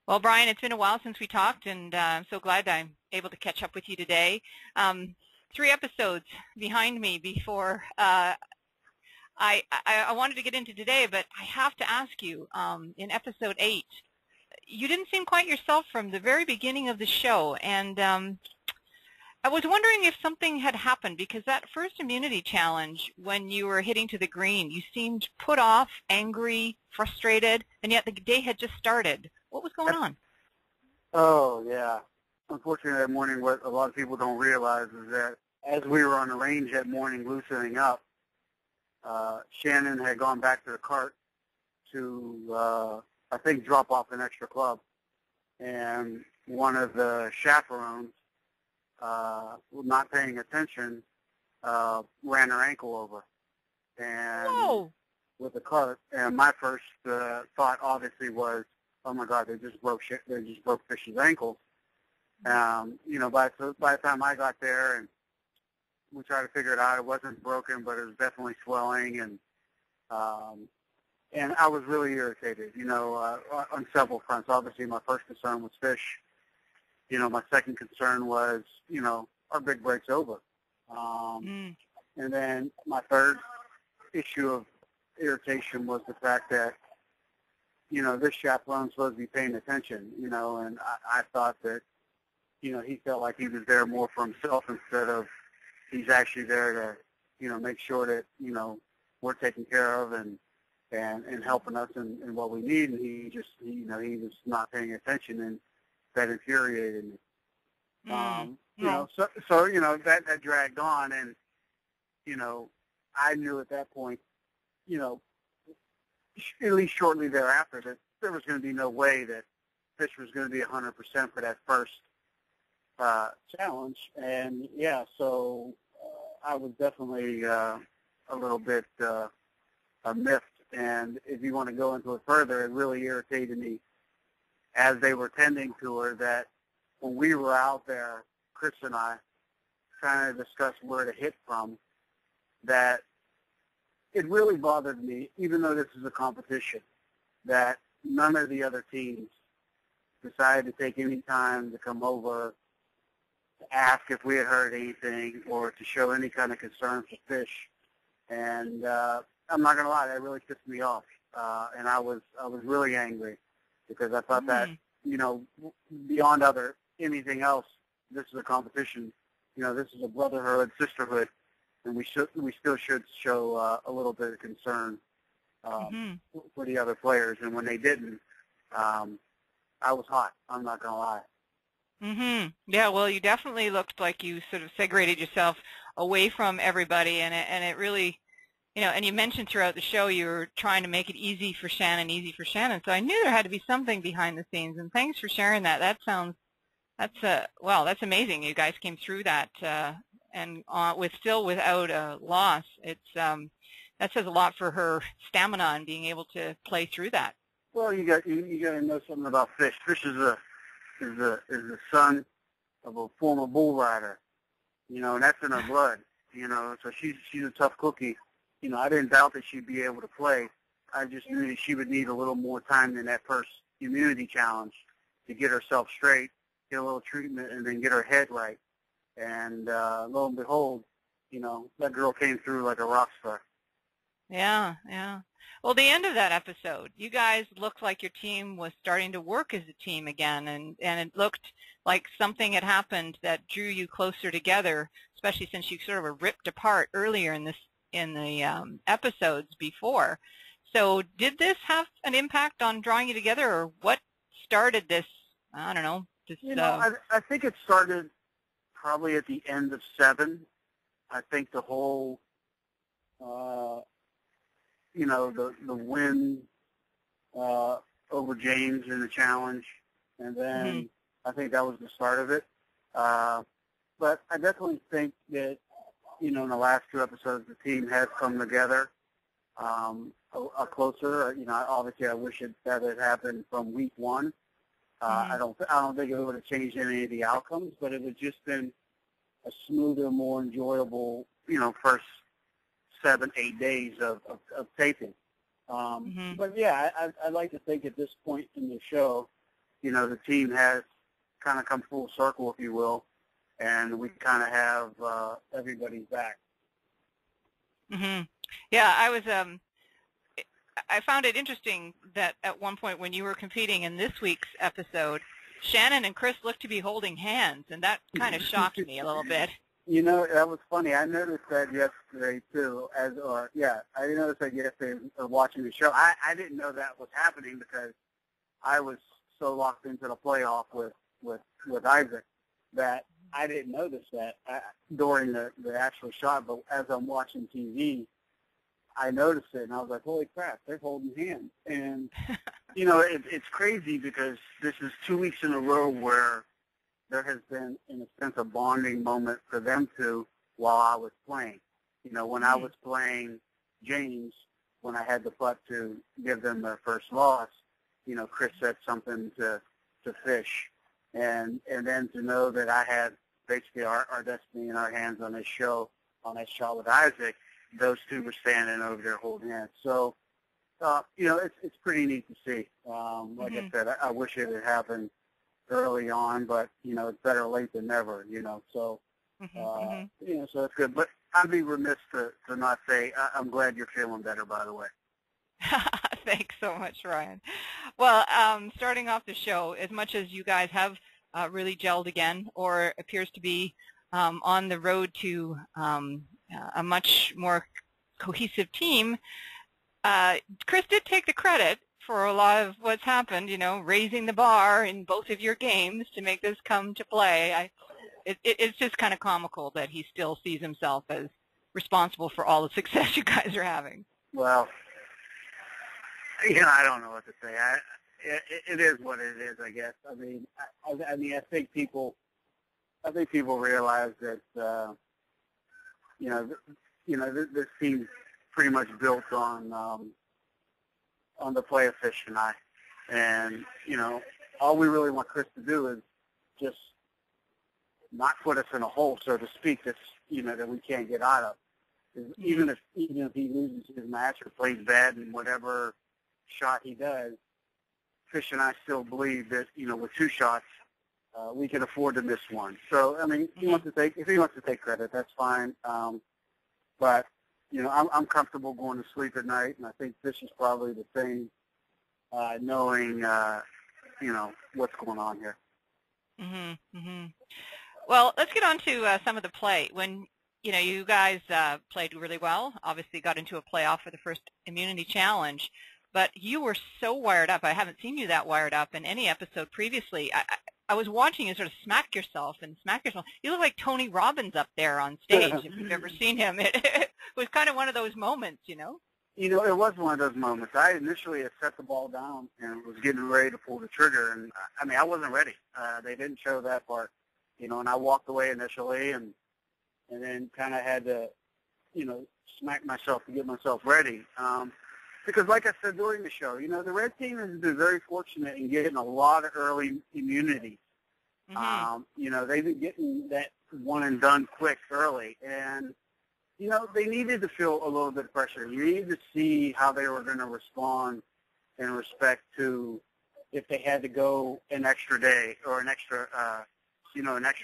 Well, Brian, it's been a while since we talked, and I'm so glad I'm able to catch up with you today. Um, 3 episodes behind me before I wanted to get into today, but I have to ask you, in episode 8, you didn't seem quite yourself from the very beginning of the show, and I was wondering if something had happened, because that first immunity challenge, when you were hitting to the green, you seemed put off, angry, frustrated, and yet the day had just started. What was going on? Oh, yeah. Unfortunately, that morning, what a lot of people don't realize is that as we were on the range that morning loosening up, Shannon had gone back to the cart to, I think, drop off an extra club. And one of the chaperones, not paying attention, ran her ankle over. And Whoa! with the cart, and my first thought obviously was, oh my God, they just broke Fish's ankle. By the time I got there and we tried to figure it out, it wasn't broken, but it was definitely swelling, and I was really irritated, on several fronts. Obviously, my first concern was Fish. My second concern was, our big break's over. And then my third issue of irritation was the fact that, this chaperone's supposed to be paying attention, and I thought that, he felt like he was there more for himself instead of he's actually there to, make sure that, we're taken care of and helping us in what we need. And he was not paying attention, and that infuriated me. That dragged on, and, I knew at that point, at least shortly thereafter, that there was going to be no way that Fish was going to be 100% for that first challenge. And, so I was definitely a little bit miffed. And if you want to go into it further, it really irritated me as they were tending to her that when we were out there, Chris and I, trying to discuss where to hit from, that it really bothered me, even though this is a competition, that none of the other teams decided to take any time to come over to ask if we had heard anything or to show any kind of concern for Fish. And I'm not going to lie, that really pissed me off. And I was really angry because I thought that, beyond anything else, this is a competition. This is a brotherhood, sisterhood, and we still should show a little bit of concern for the other players. And when they didn't, I was hot. I'm not going to lie. Yeah, well, you definitely looked like you sort of segregated yourself away from everybody, and it really, and you mentioned throughout the show you were trying to make it easy for Shannon. So I knew there had to be something behind the scenes, and thanks for sharing that. That's amazing. You guys came through that, and without a loss. That says a lot for her stamina and being able to play through that. Well, you got to know something about Fish. Fish is the son of a former bull rider, and that's in her blood, so she's a tough cookie. I didn't doubt that she'd be able to play. I just knew that she would need a little more time than that first immunity challenge to get herself straight, get a little treatment, and then get her head right. And lo and behold, that girl came through like a rock star. Yeah. Well, the end of that episode, you guys looked like your team was starting to work as a team again, and it looked like something had happened that drew you closer together, especially since you sort of were ripped apart earlier in the episodes before. So did this have an impact on drawing you together, or what started this? I don't know. I think it started probably at the end of 7. I think the whole, the win over James in the challenge, and then I think that was the start of it. But I definitely think that, in the last 2 episodes, the team has come together a closer. Obviously, I wish that had happened from week 1. I don't think it would have changed any of the outcomes, but it would just been a smoother, more enjoyable, first 7, 8 days of taping. But yeah, I'd like to think at this point in the show the team has kind of come full circle, if you will, and we kind of have everybody's back. Mhm. Yeah, I found it interesting that at one point when you were competing in this week's episode, Shannon and Chris looked to be holding hands, and that kind of shocked me a little bit. That was funny. I noticed that yesterday too. I noticed that yesterday watching the show. I didn't know that was happening because I was so locked into the playoff with Isaac that I didn't notice that during the actual shot. But as I'm watching TV, I noticed it, and I was like, holy crap, they're holding hands. And, it's crazy because this is 2 weeks in a row where there has been, in a sense, a bonding moment for them two while I was playing. When I was playing James, when I had the putt to give them their first loss, Chris said something to Fish. And then to know that I had basically our destiny in our hands on this shot with Isaac, those two were standing over there holding hands. So, it's pretty neat to see. Like I said, I wish it had happened early on, but, it's better late than never, So, so it's good. But I'd be remiss to not say I'm glad you're feeling better, by the way. Thanks so much, Ryan. Well, starting off the show, as much as you guys have really gelled again, or appears to be on the road to a much more cohesive team, Chris did take the credit for a lot of what's happened, raising the bar in both of your games to make this come to play. It's just kind of comical that he still sees himself as responsible for all the success you guys are having. Well, I don't know what to say. It is what it is, I guess. I think people realize that this team's pretty much built on the play of Fish and I, and all we really want Chris to do is just not put us in a hole, so to speak, that we can't get out of. Even if he loses his match or plays bad in whatever shot he does, Fish and I still believe that with two shots we can afford to miss one. So if he wants to take credit, that's fine. But I'm comfortable going to sleep at night, and I think Fish is probably the same, knowing what's going on here. Well, let's get on to some of the play. When you guys played really well, obviously got into a playoff for the first immunity challenge, but you were so wired up. I haven't seen you that wired up in any episode previously. I was watching you sort of smack yourself. You look like Tony Robbins up there on stage, if you've ever seen him. It was kind of one of those moments, It was one of those moments. I initially had set the ball down and was getting ready to pull the trigger, and I wasn't ready. They didn't show that part, and I walked away initially and then kind of had to, smack myself to get myself ready. Because like I said during the show, the red team has been very fortunate in getting a lot of early immunity. They've been getting that one and done quick early, and they needed to feel a little bit of pressure. You needed to see how they were going to respond in respect to if they had to go an extra day or an extra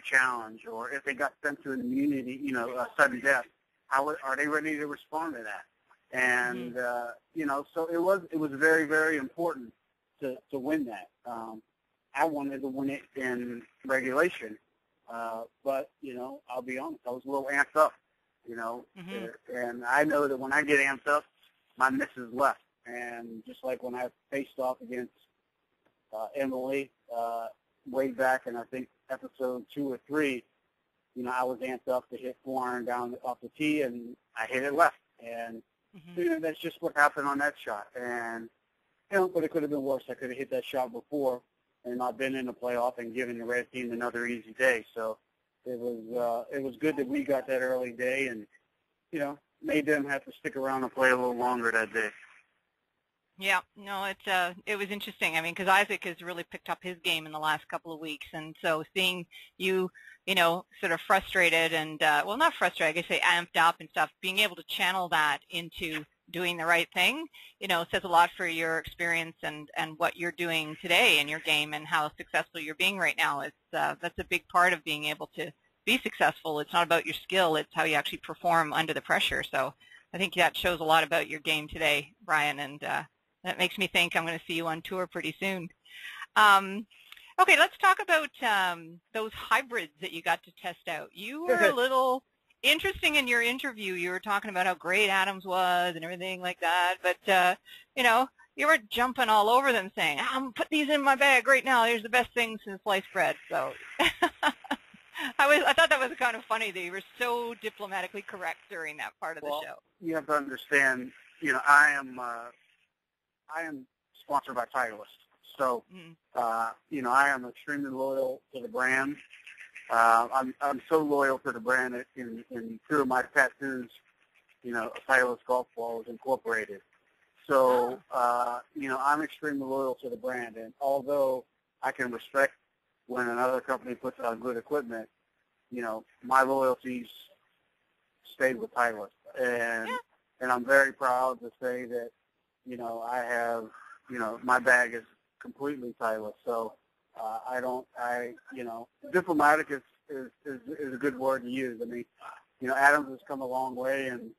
challenge, or if they got sent to an immunity, a sudden death. How are they ready to respond to that? And so it was very, very important to win that. I wanted to win it in regulation, but I'll be honest, I was a little amped up. And I know that when I get amped up, my misses left. And just like when I faced off against Emily way back in I think episode 2 or 3, I was amped up to hit 4-iron down off the tee, and I hit it left. And that's just what happened on that shot. And but it could have been worse. I could have hit that shot before and not been in the playoff and given the red team another easy day. So it was good that we got that early day, and made them have to stick around and play a little longer that day. Yeah, no, it was interesting. Because Isaac has really picked up his game in the last couple of weeks, and so seeing you, sort of frustrated and, well, not frustrated, I guess say amped up and stuff, being able to channel that into doing the right thing, says a lot for your experience and what you're doing today in your game and how successful you're being right now. That's a big part of being able to be successful. It's not about your skill, it's how you actually perform under the pressure. So I think that shows a lot about your game today, Brian, and that makes me think I'm going to see you on tour pretty soon. Okay, let's talk about those hybrids that you got to test out. You were a little interesting in your interview. You were talking about how great Adams was and everything like that, but you were jumping all over them saying, I'm going to put these in my bag right now. They're the best thing since sliced bread. So I thought that was kind of funny that you were so diplomatically correct during that part of the show. You have to understand, I am sponsored by Titleist. So, I am extremely loyal to the brand. I'm so loyal to the brand that in two of my tattoos, a Titleist golf ball is incorporated. So, I'm extremely loyal to the brand. And although I can respect when another company puts out good equipment, my loyalties stayed with Titleist. And I'm very proud to say that, I have, my bag is completely Titleist. So diplomatic is a good word to use. I mean, Adams has come a long way in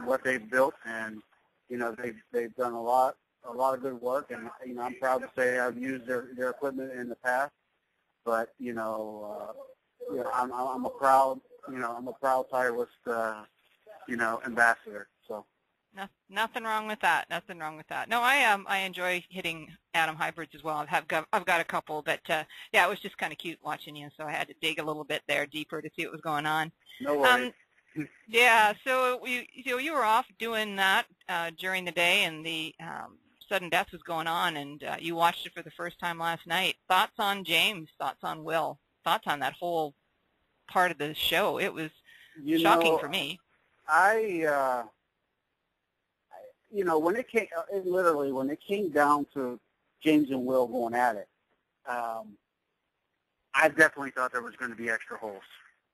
what they've built, and they've done a lot of good work, and I'm proud to say I've used their equipment in the past. But I'm a proud Titleist ambassador. So. Nothing wrong with that. Nothing wrong with that. No, I enjoy hitting Atom hybrids as well. I've got a couple, but it was just kind of cute watching you, so I had to dig a little bit there deeper to see what was going on. No worries. So you were off doing that during the day, and the sudden death was going on, and you watched it for the first time last night. Thoughts on James? Thoughts on Will? Thoughts on that whole part of the show? It was shocking for me. When it came down to James and Will going at it, I definitely thought there was going to be extra holes.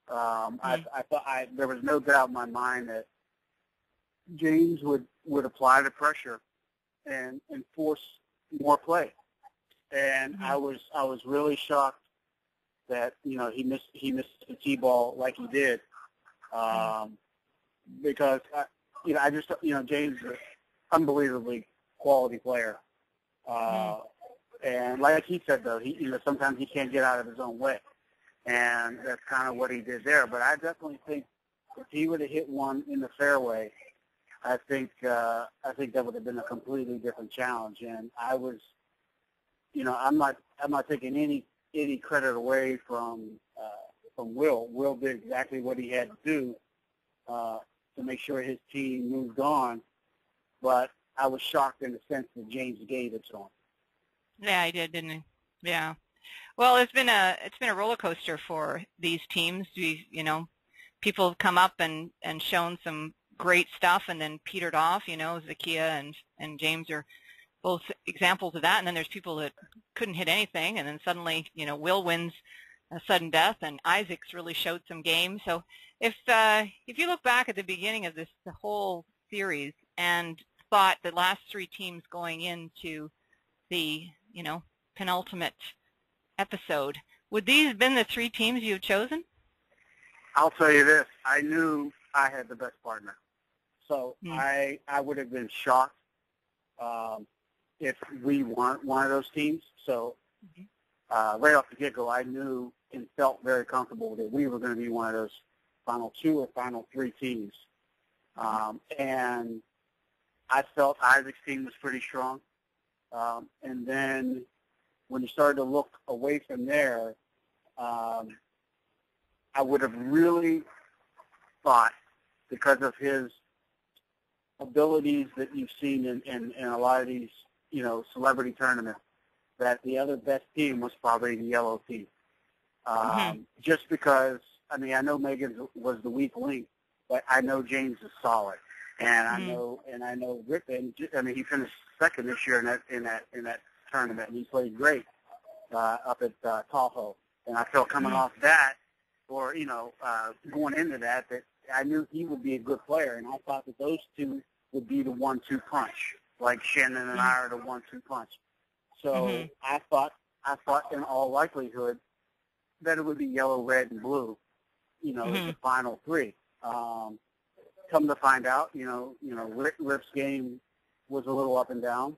I thought there was no doubt in my mind that James would apply the pressure and force more play. And I was really shocked that he missed the tee ball like he did, because James is an unbelievably quality player. And like he said, though, sometimes he can't get out of his own way, and that's kind of what he did there. But I definitely think if he would have hit one in the fairway, I think that would have been a completely different challenge. And I was, I'm not taking any credit away from Will. Will did exactly what he had to do to make sure his team moved on, but I was shocked in the sense that James gave it to him. Yeah, he did, didn't he? Yeah. Well, it's been a roller coaster for these teams. People have come up and shown some great stuff and then petered off. Zakia and James are both examples of that. And then there's people that couldn't hit anything, and then suddenly, Will wins a sudden death, and Isaac's really showed some game. So if you look back at the beginning of the whole series and thought the last three teams going into the penultimate episode, would these have been the three teams you've chosen? I'll tell you this: I knew I had the best partner, so I would have been shocked if we weren't one of those teams. So right off the get-go, I knew and felt very comfortable that we were going to be one of those final two or final three teams. And I felt Isaac's team was pretty strong. And then when you started to look away from there, I would have really thought, because of his abilities that you've seen in a lot of these, celebrity tournaments, that the other best team was probably the yellow team. Just because, I know Megan was the weak link, but I know James is solid. And I know Ripon. He finished second this year in that tournament, and he played great up at Tahoe. And I felt coming off that, or going into that I knew he would be a good player. And I thought that those two would be the 1-2 punch, like Shannon and I are the 1-2 punch. So I thought in all likelihood that it would be yellow, red, and blue, as the final three. Come to find out, Rip's game was a little up and down,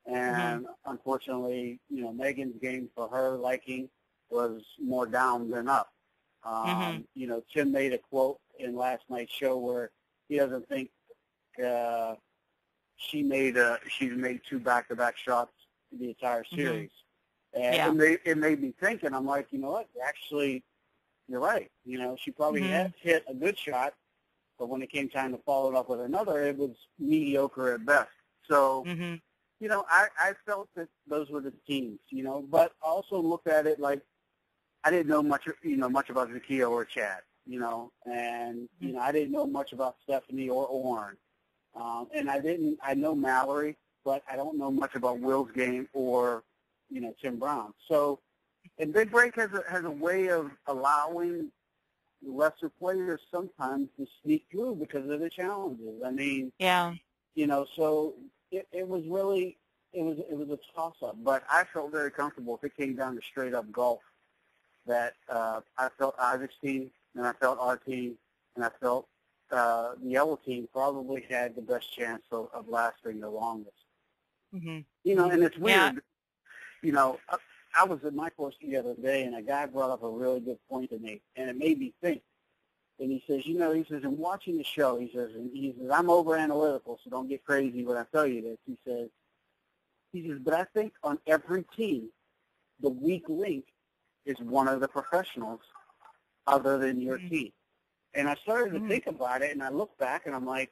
and unfortunately, Megan's game for her liking was more down than up. Tim made a quote in last night's show where he doesn't think she's made 2 back-to-back shots the entire series. And it made me think, and I'm like, you know what? Actually, you're right. She probably had hit a good shot, but when it came time to follow it up with another, it was mediocre at best. So, I felt that those were the teams, but I also looked at it like I didn't know much about Zakiya or Chad, and, I didn't know much about Stephanie or Orrin. And I know Mallory, but I don't know much about Will's game or, Tim Brown. So, and Big Break has a way of allowing lesser players sometimes to sneak through because of the challenges. I mean, so it was really, it was a toss-up, but I felt very comfortable if it came down to straight-up golf that I felt Isaac's team, and I felt our team, and I felt the yellow team probably had the best chance of lasting the longest. And it's weird. I was at my course the other day, and a guy brought up a really good point to me, and it made me think. And he says, in watching the show, he says, I'm over-analytical, so don't get crazy when I tell you this. He says, but I think on every team, the weak link is one of the professionals other than your team. And I started to think about it, and I look back, and I'm like,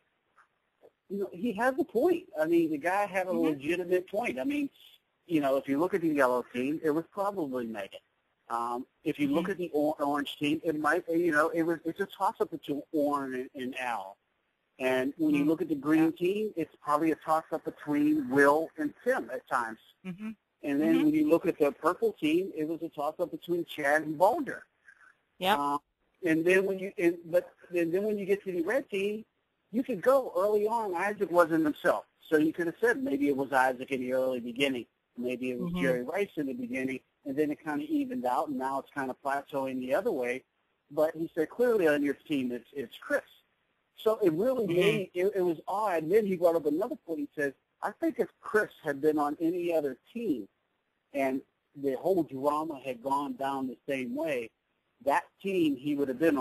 he has a point. I mean, the guy had a legitimate point. I mean, if you look at the yellow team, it was probably Megan. If you look at the orange team, it might, it's a toss-up between Orrin and Al. And when you look at the green team, it's probably a toss-up between Will and Tim at times. And then when you look at the purple team, it was a toss-up between Chad and Boulder. And then when you get to the red team, you could go early on. Isaac wasn't himself, so you could have said maybe it was Isaac in the early beginning, maybe it was Jerry Rice in the beginning, and then it kind of evened out, and now it's kind of plateauing the other way. But he said clearly on your team it's Chris. So it really made it was odd. And then he brought up another point. He says, I think if Chris had been on any other team, and the whole drama had gone down the same way, that team he would have been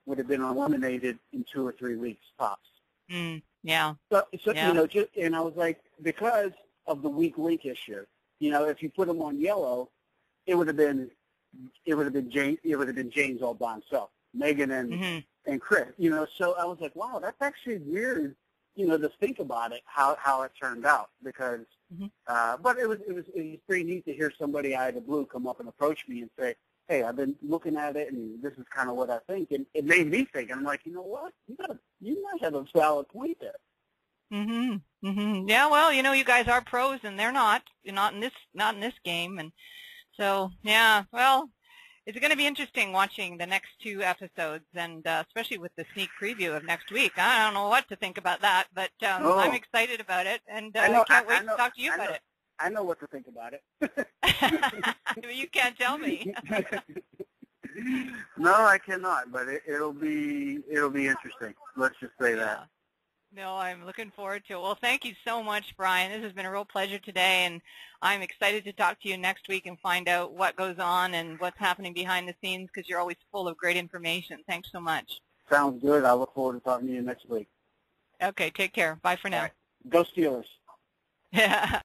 eliminated in 2 or 3 weeks tops. So and I was like, because of the weak link issue, if you put him on yellow, it would have been James all by himself, Megan and Chris. So I was like, wow, that's actually weird, to think about it, how it turned out, because but it was pretty neat to hear somebody out of the blue come up and approach me and say, hey, I've been looking at it, and this is kind of what I think. And it made me think. I'm like, you know what? You might have a valid point there. Yeah, well, you guys are pros, and they're not. You're not in this game, and so well, it's going to be interesting watching the next 2 episodes, and especially with the sneak preview of next week. I don't know what to think about that, but I'm excited about it, and I can't wait to talk to you about it. I know what to think about it. You can't tell me. No, I cannot, but it'll be interesting. Let's just say that. No, I'm looking forward to it. Well, thank you so much, Brian. This has been a real pleasure today, and I'm excited to talk to you next week and find out what goes on and what's happening behind the scenes, because you're always full of great information. Thanks so much. Sounds good. I look forward to talking to you next week. Okay, take care. Bye for now. Right. Go Steelers. Yeah.